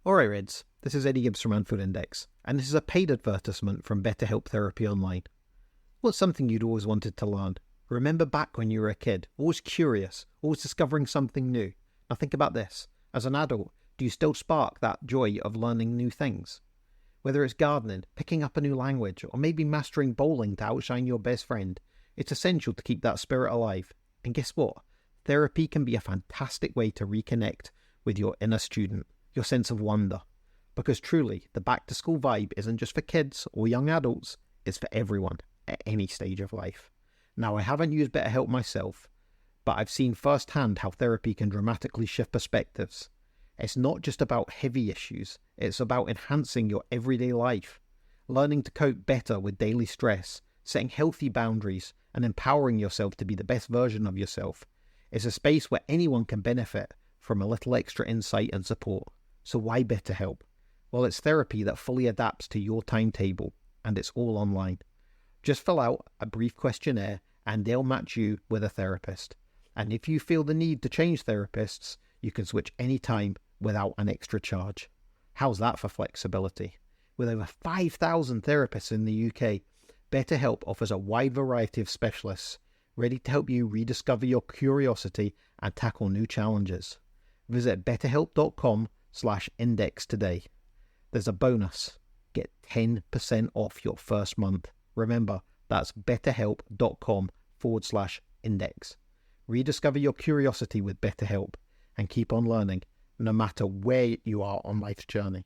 Alright Reds, this is Eddie Gibbs from Anfield Index, and this is a paid advertisement from BetterHelp Therapy Online. What's something you'd always wanted to learn? Remember back when you were a kid, always curious, always discovering something new. Now think about this, as an adult, do you still spark that joy of learning new things? Whether it's gardening, picking up a new language, or maybe mastering bowling to outshine your best friend, it's essential to keep that spirit alive. And guess what? Therapy can be a fantastic way to reconnect with your inner student, your sense of wonder. Because truly, the back-to-school vibe isn't just for kids or young adults, it's for everyone at any stage of life. Now, I haven't used BetterHelp myself, but I've seen firsthand how therapy can dramatically shift perspectives. It's not just about heavy issues, it's about enhancing your everyday life, learning to cope better with daily stress, setting healthy boundaries, and empowering yourself to be the best version of yourself. It's a space where anyone can benefit from a little extra insight and support. So why BetterHelp? Well, it's therapy that fully adapts to your timetable, and it's all online. Just fill out a brief questionnaire and they'll match you with a therapist. And if you feel the need to change therapists, you can switch anytime without an extra charge. How's that for flexibility? With over 5,000 therapists in the UK, BetterHelp offers a wide variety of specialists ready to help you rediscover your curiosity and tackle new challenges. Visit betterhelp.com/index today. There's a bonus. Get 10% off your first month. Remember, that's betterhelp.com/index. Rediscover your curiosity with BetterHelp and keep on learning no matter where you are on life's journey.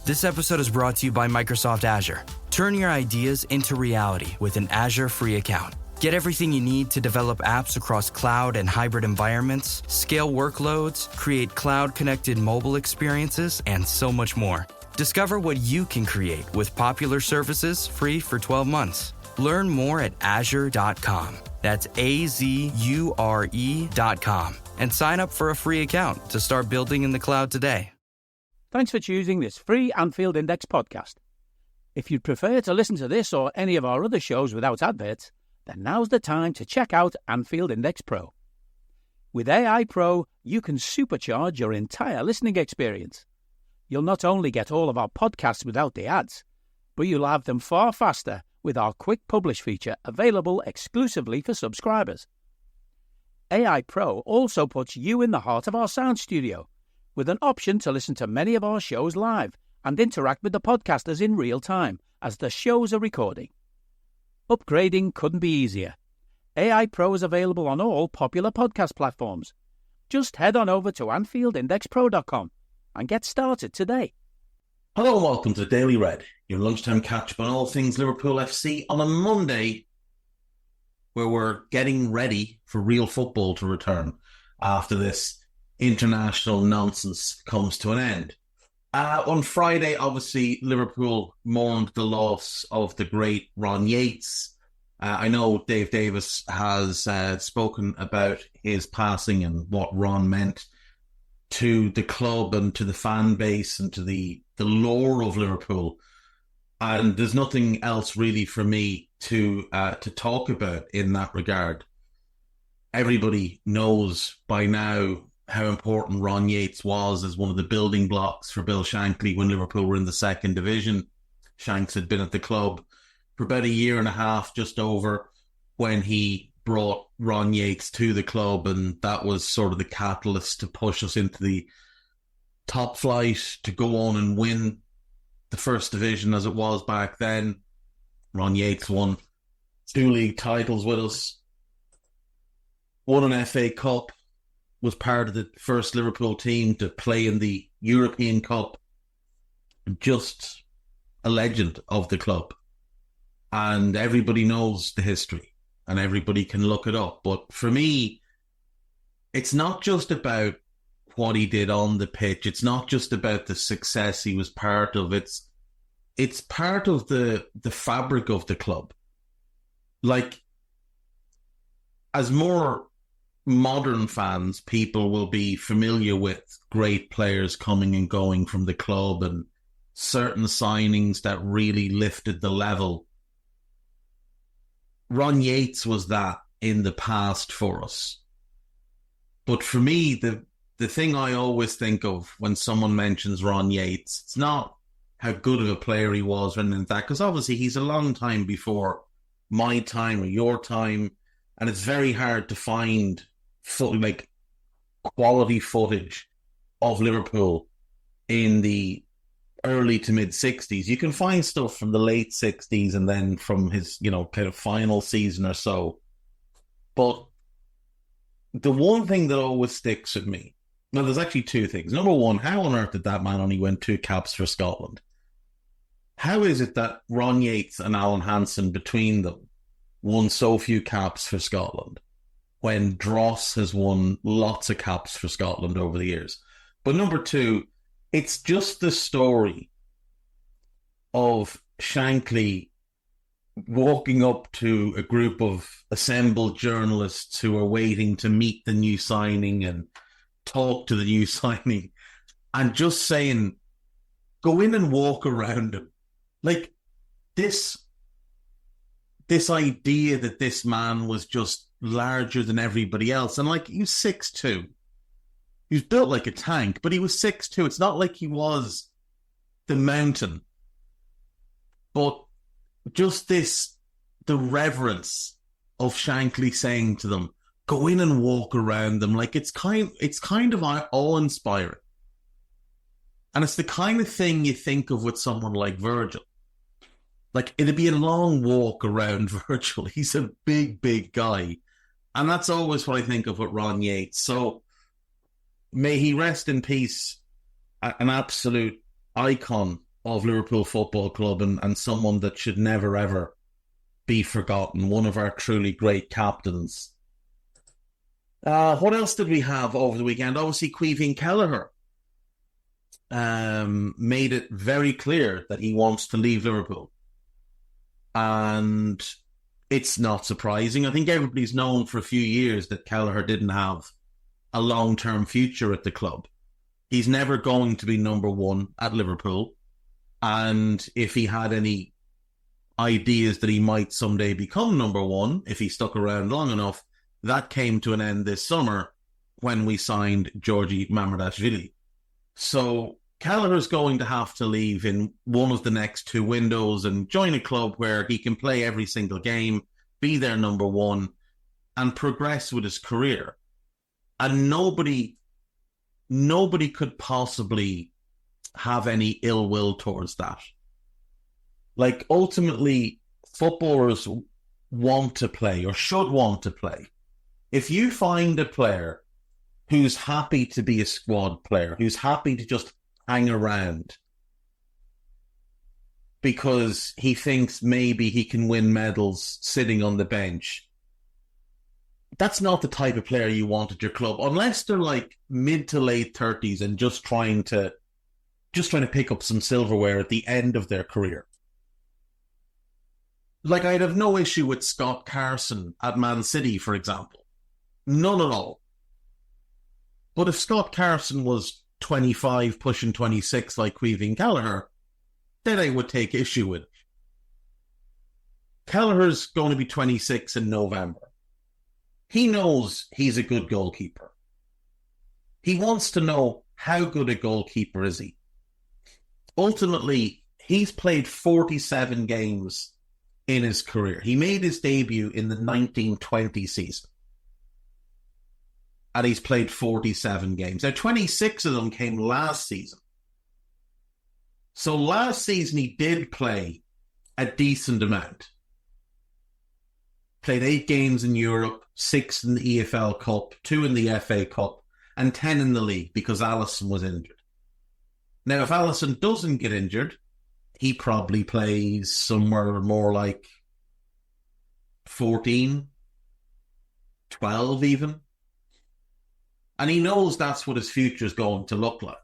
This episode is brought to you by Microsoft Azure. Turn your ideas into reality with an Azure free account. Get everything you need to develop apps across cloud and hybrid environments, scale workloads, create cloud-connected mobile experiences, and so much more. Discover what you can create with popular services free for 12 months. Learn more at azure.com. That's AZURE.com. And sign up for a free account to start building in the cloud today. Thanks for choosing this free Anfield Index podcast. If you'd prefer to listen to this or any of our other shows without adverts, then now's the time to check out Anfield Index Pro. With AI Pro, you can supercharge your entire listening experience. You'll not only get all of our podcasts without the ads, but you'll have them far faster with our Quick Publish feature available exclusively for subscribers. AI Pro also puts you in the heart of our sound studio, with an option to listen to many of our shows live and interact with the podcasters in real time as the shows are recording. Upgrading couldn't be easier. AI Pro is available on all popular podcast platforms. Just head on over to AnfieldIndexPro.com and get started today. Hello and welcome to Daily Red, your lunchtime catch-up on all things Liverpool FC on a Monday where we're getting ready for real football to return after this international nonsense comes to an end. On Friday, obviously, Liverpool mourned the loss of the great Ron Yates. I know Dave Davis has spoken about his passing and what Ron meant to the club and to the fan base and to the lore of Liverpool. And there's nothing else really for me to talk about in that regard. Everybody knows by now how important Ron Yates was as one of the building blocks for Bill Shankly when Liverpool were in the second division. Shanks had been at the club for about a year and a half, just over, when he brought Ron Yates to the club, and that was sort of the catalyst to push us into the top flight, to go on and win the first division as it was back then. Ron Yates won 2 league titles with us, won an FA Cup, was part of the first Liverpool team to play in the European Cup. Just a legend of the club. And everybody knows the history and everybody can look it up. But for me, it's not just about what he did on the pitch. It's not just about the success he was part of. It's part of the fabric of the club. Like, as more modern fans, people will be familiar with great players coming and going from the club and certain signings that really lifted the level. Ron Yates was that in the past for us. But for me, the thing I always think of when someone mentions Ron Yates, it's not how good of a player he was or anything like that, because obviously he's a long time before my time or your time, and it's very hard to find quality footage of Liverpool in the early to mid 60s. You can find stuff from the late 60s and then from his, kind of final season or so. But the one thing that always sticks with me, well, there's actually two things. Number one, how on earth did that man only win 2 caps for Scotland? How is it that Ron Yates and Alan Hansen, between them, won so few caps for Scotland when Dross has won lots of caps for Scotland over the years? But number two, it's just the story of Shankly walking up to a group of assembled journalists who are waiting to meet the new signing and talk to the new signing, and just saying, go in and walk around him. Like, this idea that this man was just larger than everybody else. And he was 6'2". He was built like a tank, but he was 6'2". It's not like he was the mountain. But just the reverence of Shankly saying to them, go in and walk around them. It's kind of awe-inspiring. And it's the kind of thing you think of with someone like Virgil. It'd be a long walk around Virgil. He's a big, big guy. And that's always what I think of with Ron Yates. So may he rest in peace, an absolute icon of Liverpool Football Club and someone that should never, ever be forgotten. One of our truly great captains. What else did we have over the weekend? Obviously, Caoimhín Kelleher made it very clear that he wants to leave Liverpool. And it's not surprising. I think everybody's known for a few years that Kelleher didn't have a long-term future at the club. He's never going to be number one at Liverpool. And if he had any ideas that he might someday become number one, if he stuck around long enough, that came to an end this summer when we signed Georgi Mamardashvili. So Kelleher's going to have to leave in one of the next 2 windows and join a club where he can play every single game, be their number one, and progress with his career. And nobody could possibly have any ill will towards that. Ultimately, footballers want to play or should want to play. If you find a player who's happy to be a squad player, who's happy to just hang around because he thinks maybe he can win medals sitting on the bench, that's not the type of player you want at your club, unless they're mid to late 30s and just trying to pick up some silverware at the end of their career. I'd have no issue with Scott Carson at Man City, for example. None at all. But if Scott Carson was 25, pushing 26 like Caoimhín Kelleher, then I would take issue with it. Kelleher's going to be 26 in November. He knows he's a good goalkeeper. He wants to know how good a goalkeeper is he. Ultimately, he's played 47 games in his career. He made his debut in the 1920 season. And he's played 47 games. Now, 26 of them came last season. So last season, he did play a decent amount. Played 8 games in Europe, 6 in the EFL Cup, 2 in the FA Cup, and 10 in the league because Alisson was injured. Now, if Alisson doesn't get injured, he probably plays somewhere more like 14, 12 even. And he knows that's what his future is going to look like.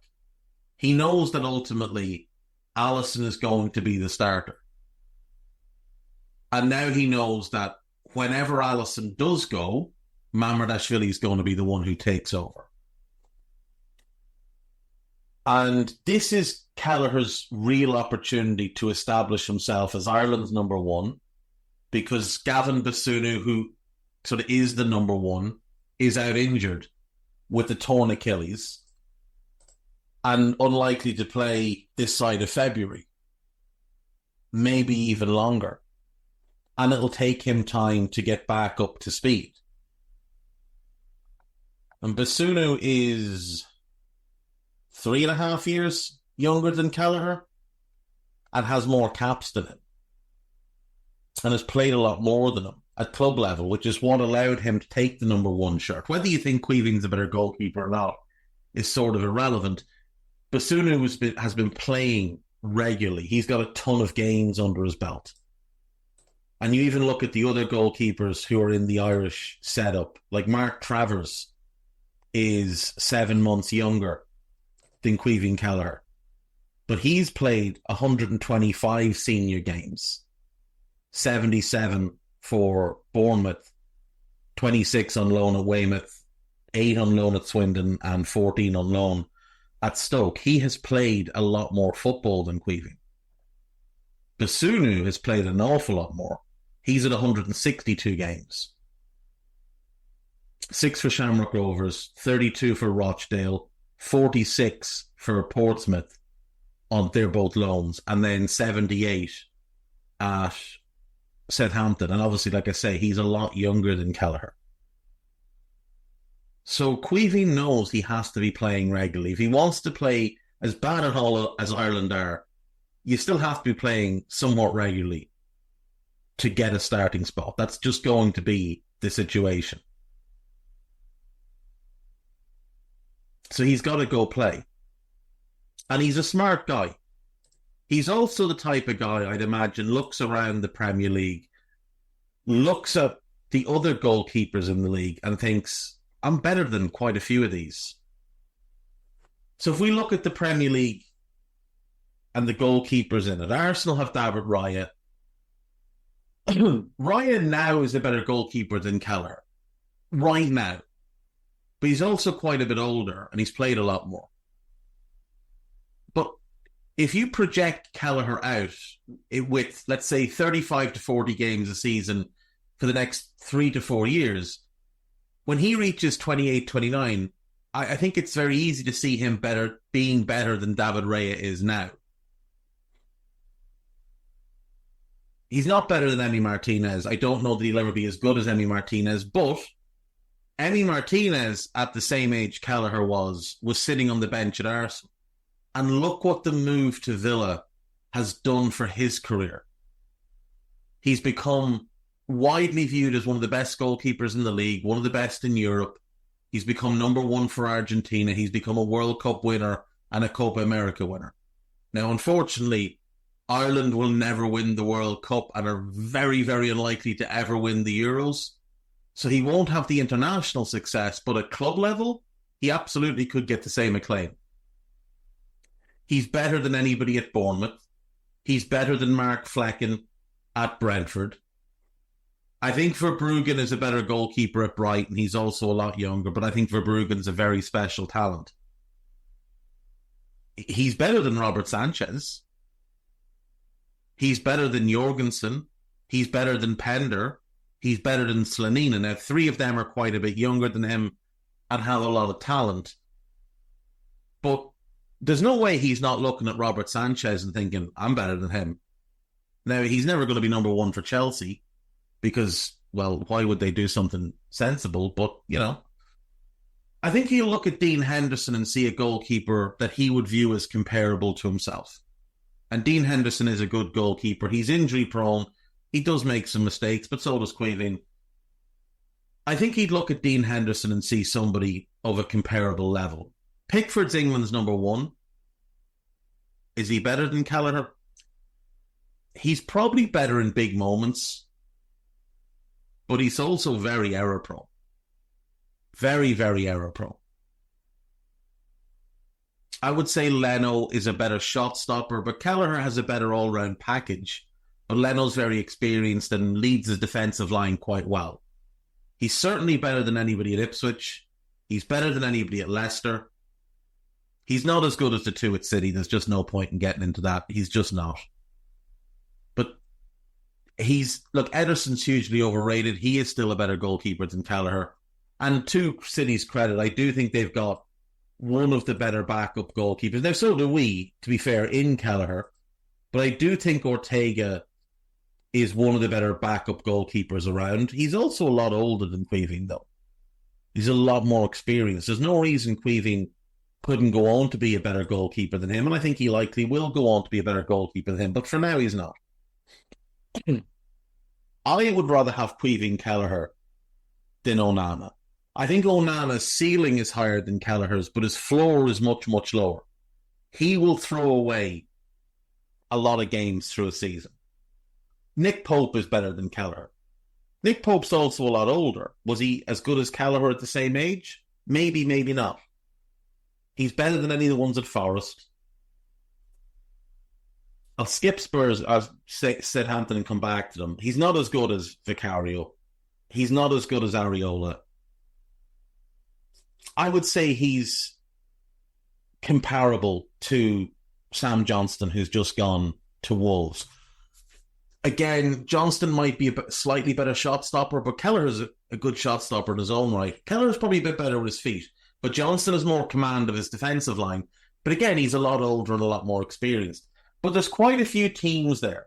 He knows that ultimately Alisson is going to be the starter. And now he knows that whenever Alisson does go, Mamardashvili is going to be the one who takes over. And this is Kelleher's real opportunity to establish himself as Ireland's number one, because Gavin Basunu, who sort of is the number one, is out injured. with the torn Achilles and unlikely to play this side of February, maybe even longer. And it'll take him time to get back up to speed. And Basunu is 3.5 years younger than Kelleher and has more caps than him and has played a lot more than him at club level, which is what allowed him to take the number 1 shirt. Whether you think Queeving's a better goalkeeper or not is sort of irrelevant. Basunu has been playing regularly. He's got a ton of games under his belt. And you even look at the other goalkeepers who are in the Irish setup, like Mark Travers is 7 months younger than Queeving Kelleher. But he's played 125 senior games, 77 for Bournemouth, 26 on loan at Weymouth, 8 on loan at Swindon, and 14 on loan at Stoke. He has played a lot more football than Queeving. Basunu has played an awful lot more. He's at 162 games. 6 for Shamrock Rovers, 32 for Rochdale, 46 for Portsmouth. They're both loans, and then 78 at Southampton. And obviously, like I say, he's a lot younger than Kelleher. So Queeving knows he has to be playing regularly. If he wants to play as bad at all as Ireland are, you still have to be playing somewhat regularly to get a starting spot. That's just going to be the situation. So he's got to go play. And he's a smart guy. He's also the type of guy, I'd imagine, looks around the Premier League, looks at the other goalkeepers in the league and thinks, I'm better than quite a few of these. So if we look at the Premier League and the goalkeepers in it, Arsenal have David Raya. Raya now is a better goalkeeper than Kelleher. Right now. But he's also quite a bit older and he's played a lot more. But if you project Kelleher out with, let's say, 35 to 40 games a season for the next 3 to 4 years, when he reaches 28, 29, I think it's very easy to see him being better than David Raya is now. He's not better than Emi Martinez. I don't know that he'll ever be as good as Emi Martinez, but Emi Martinez, at the same age Kelleher was sitting on the bench at Arsenal. And look what the move to Villa has done for his career. He's become widely viewed as one of the best goalkeepers in the league, one of the best in Europe. He's become number 1 for Argentina. He's become a World Cup winner and a Copa America winner. Now, unfortunately, Ireland will never win the World Cup and are very, very unlikely to ever win the Euros. So he won't have the international success, but at club level, he absolutely could get the same acclaim. He's better than anybody at Bournemouth. He's better than Mark Flecken at Brentford. I think Verbruggen is a better goalkeeper at Brighton. He's also a lot younger, but I think Verbruggen's a very special talent. He's better than Robert Sanchez. He's better than Jorgensen. He's better than Pender. He's better than Slanina. Now, 3 of them are quite a bit younger than him and have a lot of talent. But there's no way he's not looking at Robert Sanchez and thinking, I'm better than him. Now, he's never going to be number 1 for Chelsea because, well, why would they do something sensible? But, you know, I think he'll look at Dean Henderson and see a goalkeeper that he would view as comparable to himself. And Dean Henderson is a good goalkeeper. He's injury prone. He does make some mistakes, but so does Queeving. I think he'd look at Dean Henderson and see somebody of a comparable level. Pickford's England's number 1. Is he better than Kelleher? He's probably better in big moments, but he's also very error-prone. Very, very error-prone. I would say Leno is a better shot stopper, but Kelleher has a better all-round package. But Leno's very experienced and leads his defensive line quite well. He's certainly better than anybody at Ipswich. He's better than anybody at Leicester. He's not as good as the 2 at City. There's just no point in getting into that. He's just not. But Ederson's hugely overrated. He is still a better goalkeeper than Kelleher. And to City's credit, I do think they've got one of the better backup goalkeepers. Now, so do we, to be fair, in Kelleher. But I do think Ortega is one of the better backup goalkeepers around. He's also a lot older than Queeving, though. He's a lot more experienced. There's no reason Queeving couldn't go on to be a better goalkeeper than him, and I think he likely will go on to be a better goalkeeper than him, but for now he's not. I would rather have Queeving Kelleher than Onana. I think Onana's ceiling is higher than Kelleher's, but his floor is much, much lower. He will throw away a lot of games through a season. Nick Pope is better than Kelleher. Nick Pope's also a lot older. Was he as good as Kelleher at the same age? Maybe, maybe not. He's better than any of the ones at Forest. I'll skip Spurs, I've said Hampton and come back to them. He's not as good as Vicario. He's not as good as Areola. I would say he's comparable to Sam Johnston, who's just gone to Wolves. Again, Johnston might be a slightly better shot stopper, but Kelleher is a good shot stopper in his own right. Kelleher is probably a bit better with his feet, but Johnston has more command of his defensive line. But again, he's a lot older and a lot more experienced. But there's quite a few teams there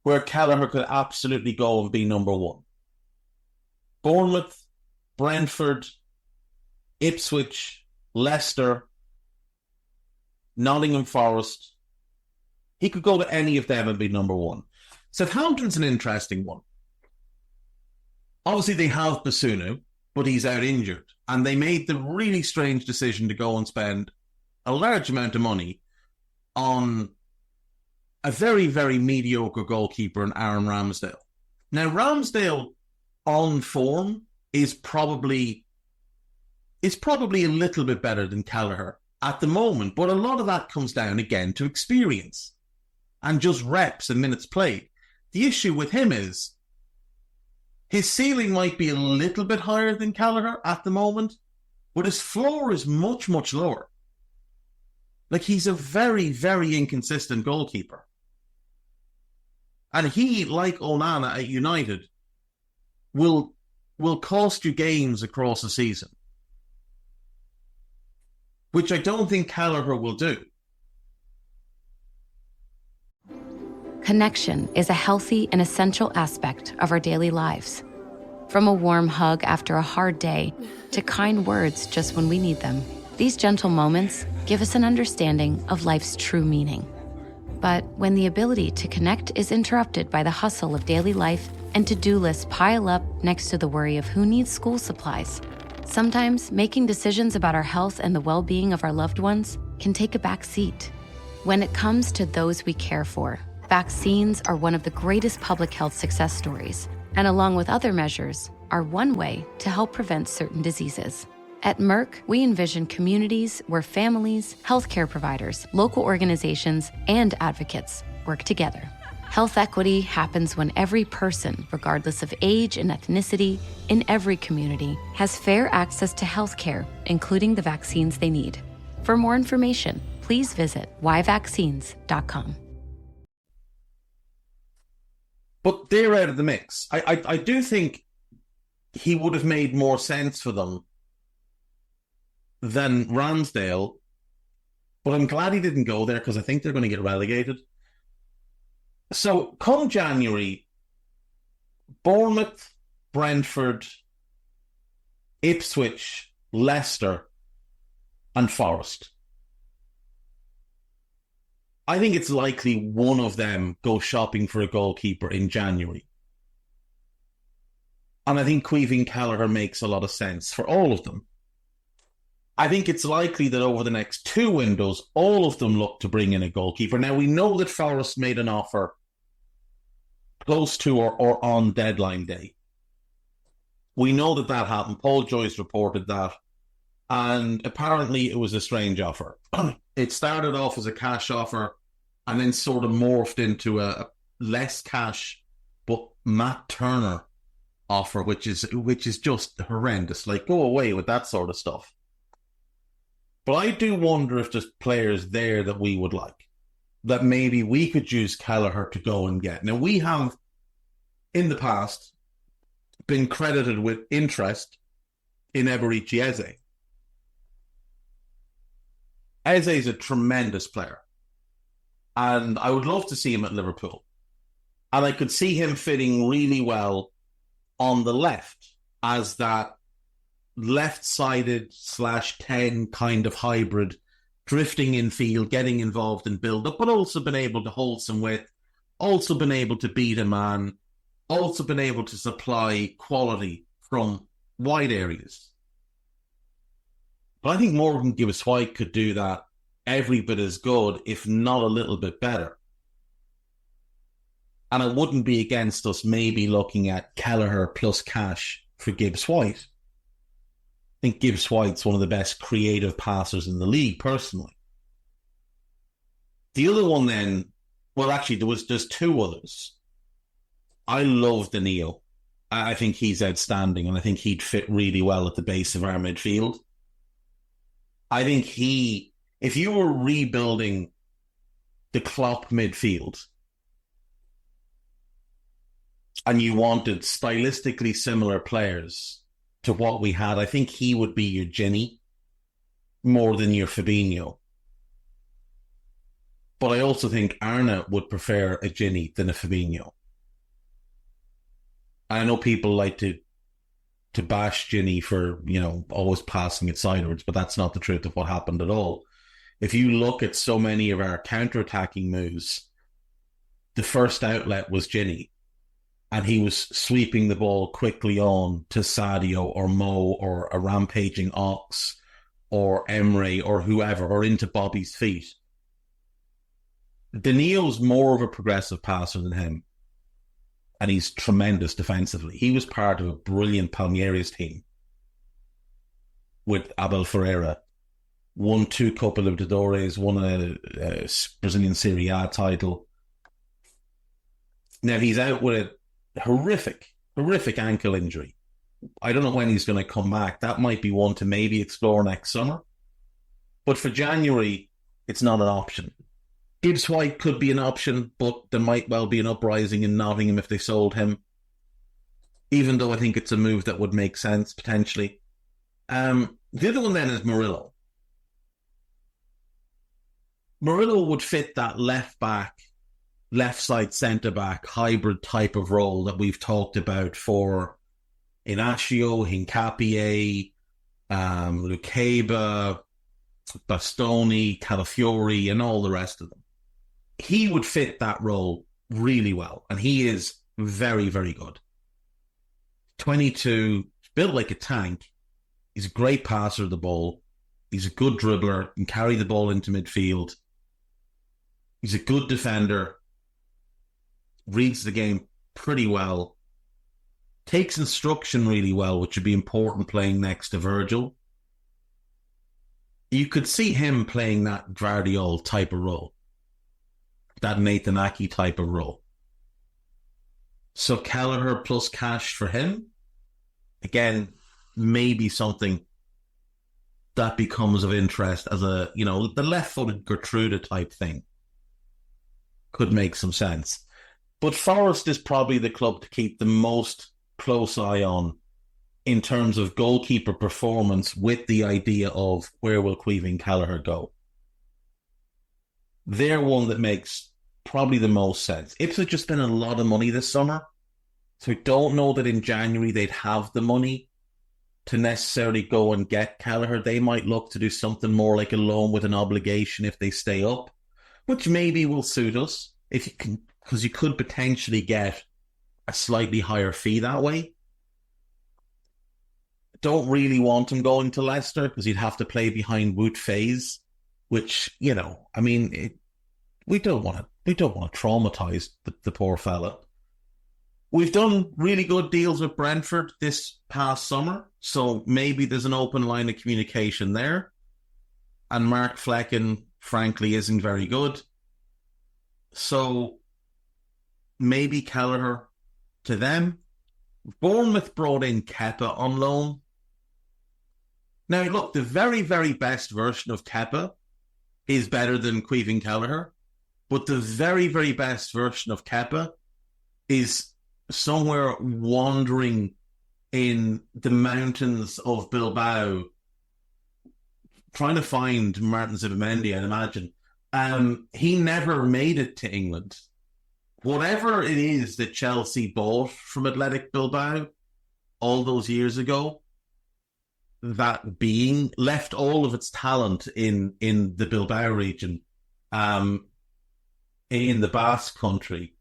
where Kelleher could absolutely go and be number one. Bournemouth, Brentford, Ipswich, Leicester, Nottingham Forest. He could go to any of them and be number one. Southampton's an interesting one. Obviously, they have Basunu, but he's out injured. And they made the really strange decision to go and spend a large amount of money on a very, very mediocre goalkeeper in Aaron Ramsdale. Now, Ramsdale on form is probably a little bit better than Kelleher at the moment, but a lot of that comes down again to experience and just reps and minutes played. The issue with him is his ceiling might be a little bit higher than Kelleher at the moment, but his floor is much, much lower. Like, he's a very, very inconsistent goalkeeper. And he, like Onana at United, will cost you games across the season, which I don't think Kelleher will do. Connection is a healthy and essential aspect of our daily lives. From a warm hug after a hard day to kind words just when we need them, these gentle moments give us an understanding of life's true meaning. But when the ability to connect is interrupted by the hustle of daily life and to-do lists pile up next to the worry of who needs school supplies, sometimes making decisions about our health and the well-being of our loved ones can take a back seat. When it comes to those we care for, vaccines are one of the greatest public health success stories, and along with other measures, are one way to help prevent certain diseases. At Merck, we envision communities where families, healthcare providers, local organizations, and advocates work together. Health equity happens when every person, regardless of age and ethnicity, in every community, has fair access to healthcare, including the vaccines they need. For more information, please visit whyvaccines.com. But they're out of the mix. I do think he would have made more sense for them than Ramsdale, but I'm glad he didn't go there because I think they're going to get relegated. So come January, Bournemouth, Brentford, Ipswich, Leicester, and Forest. I think it's likely one of them goes shopping for a goalkeeper in January. And I think Queeving Kelleher makes a lot of sense for all of them. I think it's likely that over the next two windows, all of them look to bring in a goalkeeper. Now, we know that Forest made an offer close to or on deadline day. We know that that happened. Paul Joyce reported that. And apparently it was a strange offer. It started off as a cash offer and then sort of morphed into a less cash, but Matt Turner offer, which is just horrendous. Like, go away with that sort of stuff. But I do wonder if there's players there that we would like, that maybe we could use Kelleher to go and get. Now, we have, in the past, been credited with interest in Eberechi Eze. Eze is a tremendous player, and I would love to see him at Liverpool. And I could see him fitting really well on the left as that left-sided /10 kind of hybrid, drifting in field, getting involved in build-up, but also been able to hold some width, also been able to beat a man, also been able to supply quality from wide areas. But I think Morgan Gibbs-White could do that every bit as good, if not a little bit better. And I wouldn't be against us maybe looking at Kelleher plus cash for Gibbs-White. I think Gibbs-White's one of the best creative passers in the league, personally. The other one then, well, actually, there's two others. I love Danilo. I think he's outstanding, and I think he'd fit really well at the base of our midfield. I think if you were rebuilding the Klopp midfield and you wanted stylistically similar players to what we had, I think he would be your Ginny more than your Fabinho. But I also think Arna would prefer a Ginny than a Fabinho. I know people like to bash Ginny for, always passing it sideways, but that's not the truth of what happened at all. If you look at so many of our counter-attacking moves, the first outlet was Ginny, and he was sweeping the ball quickly on to Sadio or Mo or a rampaging Ox or Emre or whoever, or into Bobby's feet. Danilo's more of a progressive passer than him, and he's tremendous defensively. He was part of a brilliant Palmeiras team with Abel Ferreira. Won 2 Copa Libertadores, won a Brazilian Serie A title. Now, he's out with a horrific ankle injury. I don't know when he's going to come back. That might be one to maybe explore next summer. But for January, it's not an option. Gibbs-White could be an option, but there might well be an uprising in Nottingham if they sold him, even though I think it's a move that would make sense, potentially. The other one then is Murillo. Murillo would fit that left-back, left-side centre-back hybrid type of role that we've talked about for Inacio, Hincapié, Lucaba, Bastoni, Calafiori, and all the rest of them. He would fit that role really well, and he is very, very good. 22, built like a tank. He's a great passer of the ball. He's a good dribbler, can carry the ball into midfield. He's a good defender, reads the game pretty well, takes instruction really well, which would be important playing next to Virgil. You could see him playing that Gvardiol type of role, that Nathan Aki type of role. So Kelleher plus cash for him, again, maybe something that becomes of interest as a, the left-footed Gertruda type thing. Could make some sense. But Forest is probably the club to keep the most close eye on in terms of goalkeeper performance, with the idea of where will Caoimhín Kelleher go. They're one that makes probably the most sense. Ipswich just spent a lot of money this summer, so I don't know that in January they'd have the money to necessarily go and get Kelleher. They might look to do something more like a loan with an obligation if they stay up, which maybe will suit us, if you can, because you could potentially get a slightly higher fee that way. Don't really want him going to Leicester because he'd have to play behind Wout Faes, which, we don't want to traumatize the poor fella. We've done really good deals with Brentford this past summer, so maybe there's an open line of communication there. And Mark Flecken, frankly, isn't very good. So maybe Kelleher to them. Bournemouth brought in Kepa on loan. Now, look, the very, very best version of Kepa is better than Caoimhín Kelleher, but the very, very best version of Kepa is somewhere wandering in the mountains of Bilbao trying to find Martin Zubimendi, I'd imagine. He never made it to England. Whatever it is that Chelsea bought from Athletic Bilbao all those years ago, that being left all of its talent in the Bilbao region, in the Basque country.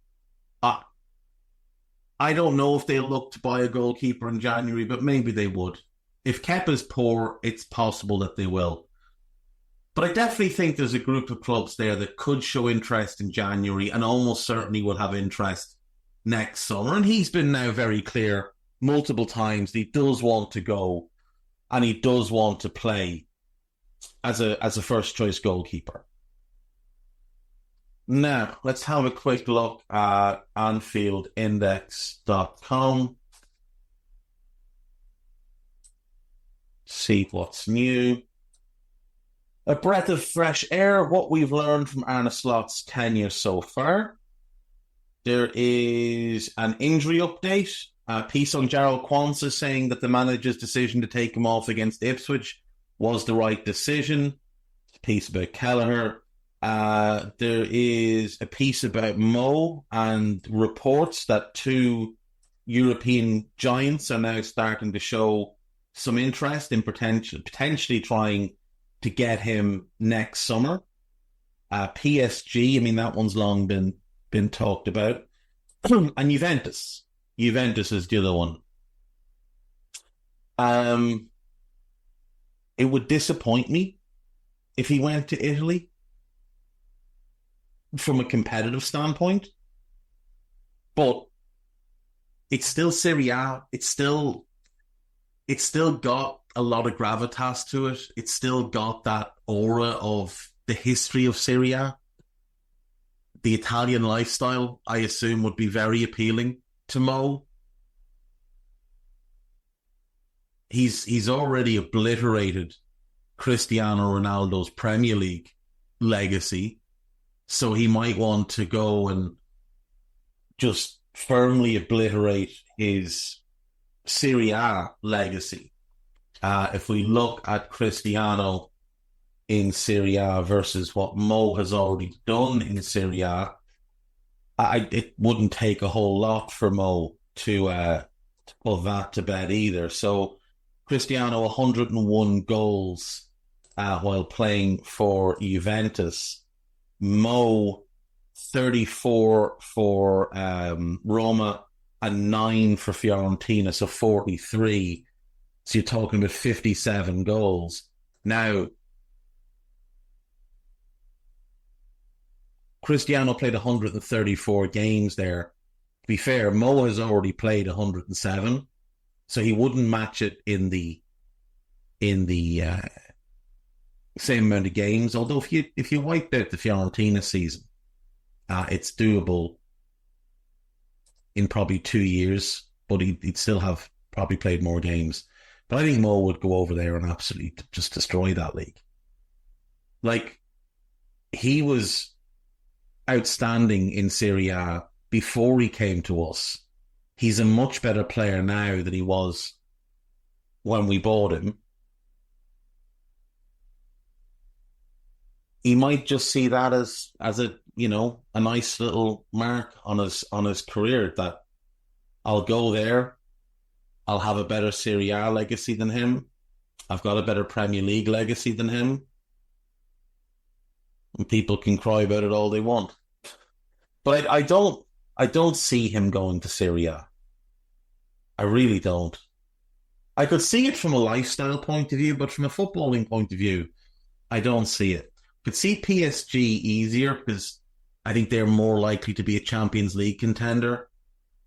I don't know if they'll look to buy a goalkeeper in January, but maybe they would. If Kepa's poor, it's possible that they will. But I definitely think there's a group of clubs there that could show interest in January and almost certainly will have interest next summer. And he's been now very clear multiple times that he does want to go and he does want to play as a first choice goalkeeper. Now, let's have a quick look at AnfieldIndex.com. See what's new. A breath of fresh air, what we've learned from Arne Slot's tenure so far. There is an injury update. A piece on Jarrell Quansah saying that the manager's decision to take him off against Ipswich was the right decision. A piece about Kelleher. There is a piece about Mo and reports that two European giants are now starting to show some interest in potentially trying to get him next summer. PSG, I mean, that one's long been talked about. And Juventus. Juventus is the other one. It would disappoint me if he went to Italy from a competitive standpoint. But it's still Serie A. It's still got a lot of gravitas to it. It's still got that aura of the history of Serie A. The Italian lifestyle, I assume, would be very appealing to Mo. He's already obliterated Cristiano Ronaldo's Premier League legacy, so he might want to go and just firmly obliterate his Serie A legacy. If we look at Cristiano in Serie A versus what Mo has already done in Serie A, it wouldn't take a whole lot for Mo to put that to bed either. So Cristiano 101 goals while playing for Juventus. Mo 34 for Roma and 9 for Fiorentina, so 43. So you're talking about 57 goals. Now, Cristiano played 134 games there. To be fair, Mo has already played 107, so he wouldn't match it in the same amount of games. Although if you wiped out the Fiorentina season, it's doable in probably 2 years, but he'd still have probably played more games. But I think Mo would go over there and absolutely just destroy that league. Like, he was outstanding in Serie A before he came to us. He's a much better player now than he was when we bought him. He might just see that as a nice little mark on his career, that I'll go there, I'll have a better Serie A legacy than him, I've got a better Premier League legacy than him, and people can cry about it all they want. But I don't see him going to Serie A. I really don't. I could see it from a lifestyle point of view, but from a footballing point of view, I don't see it. Could see PSG easier because I think they're more likely to be a Champions League contender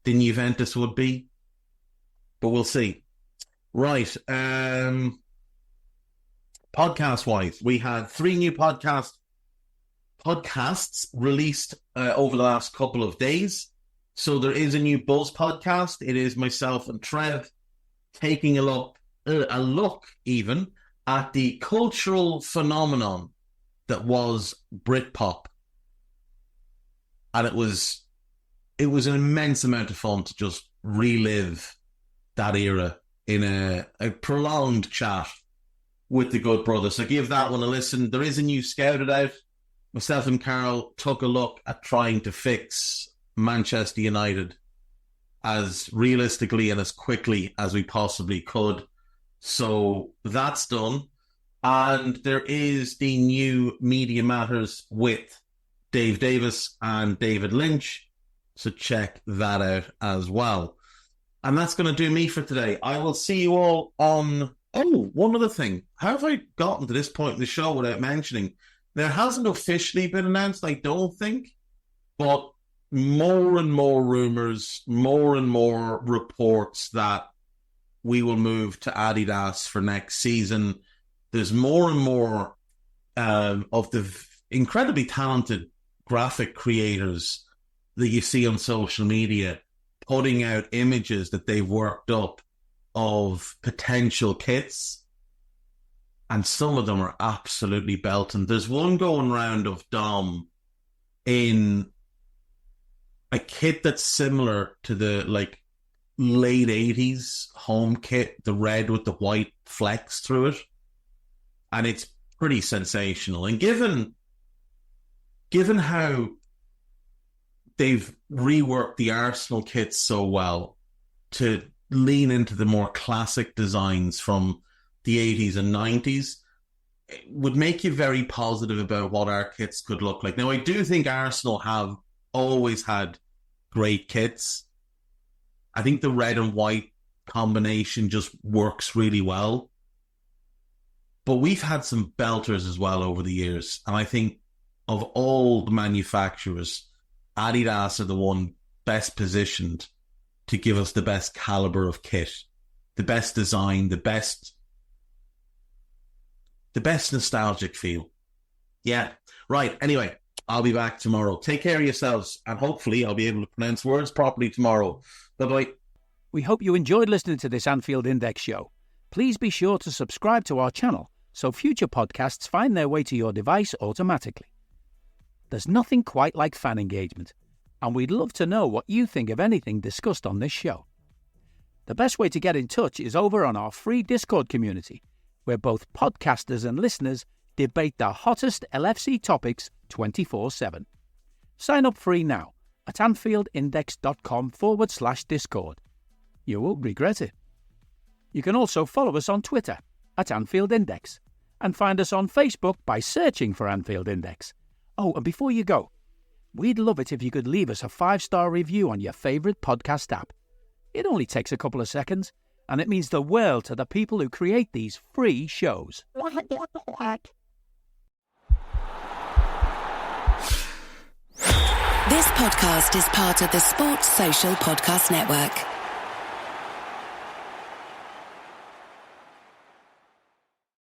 than Juventus would be. But we'll see. Right. Podcast-wise, we had 3 new podcasts released over the last couple of days. So there is a new Buzz podcast. It is myself and Trev taking a look even at the cultural phenomenon that was Britpop. And it was an immense amount of fun to just relive that era in a prolonged chat with the good brother. So give that one a listen. There is a new Scouted out. Myself and Carl took a look at trying to fix Manchester United as realistically and as quickly as we possibly could. So that's done. And there is the new Media Matters with Dave Davis and David Lynch. So check that out as well. And that's going to do me for today. I will see you all on... Oh, one other thing. How have I gotten to this point in the show without mentioning? There hasn't officially been announced, I don't think, but more and more rumours, more and more reports that we will move to Adidas for next season. There's more and more of the incredibly talented graphic creators that you see on social media putting out images that they've worked up of potential kits. And some of them are absolutely belting. There's one going round of Dom in a kit that's similar to the late 80s home kit, the red with the white flecks through it. And it's pretty sensational. And given how they've reworked the Arsenal kits so well to lean into the more classic designs from the 80s and 90s, it would make you very positive about what our kits could look like. Now, I do think Arsenal have always had great kits. I think the red and white combination just works really well. But we've had some belters as well over the years. And I think of all the manufacturers, Adidas are the one best positioned to give us the best caliber of kit, the best design, the best nostalgic feel. Yeah, right. Anyway, I'll be back tomorrow. Take care of yourselves, and hopefully I'll be able to pronounce words properly tomorrow. Bye-bye. We hope you enjoyed listening to this Anfield Index show. Please be sure to subscribe to our channel so future podcasts find their way to your device automatically. There's nothing quite like fan engagement, and we'd love to know what you think of anything discussed on this show. The best way to get in touch is over on our free Discord community, where both podcasters and listeners debate the hottest LFC topics 24/7. Sign up free now at anfieldindex.com/Discord. You won't regret it. You can also follow us on Twitter at Anfield Index and find us on Facebook by searching for Anfield Index. Oh, and before you go, we'd love it if you could leave us a 5-star review on your favourite podcast app. It only takes a couple of seconds, and it means the world to the people who create these free shows. This podcast is part of the Sports Social Podcast Network.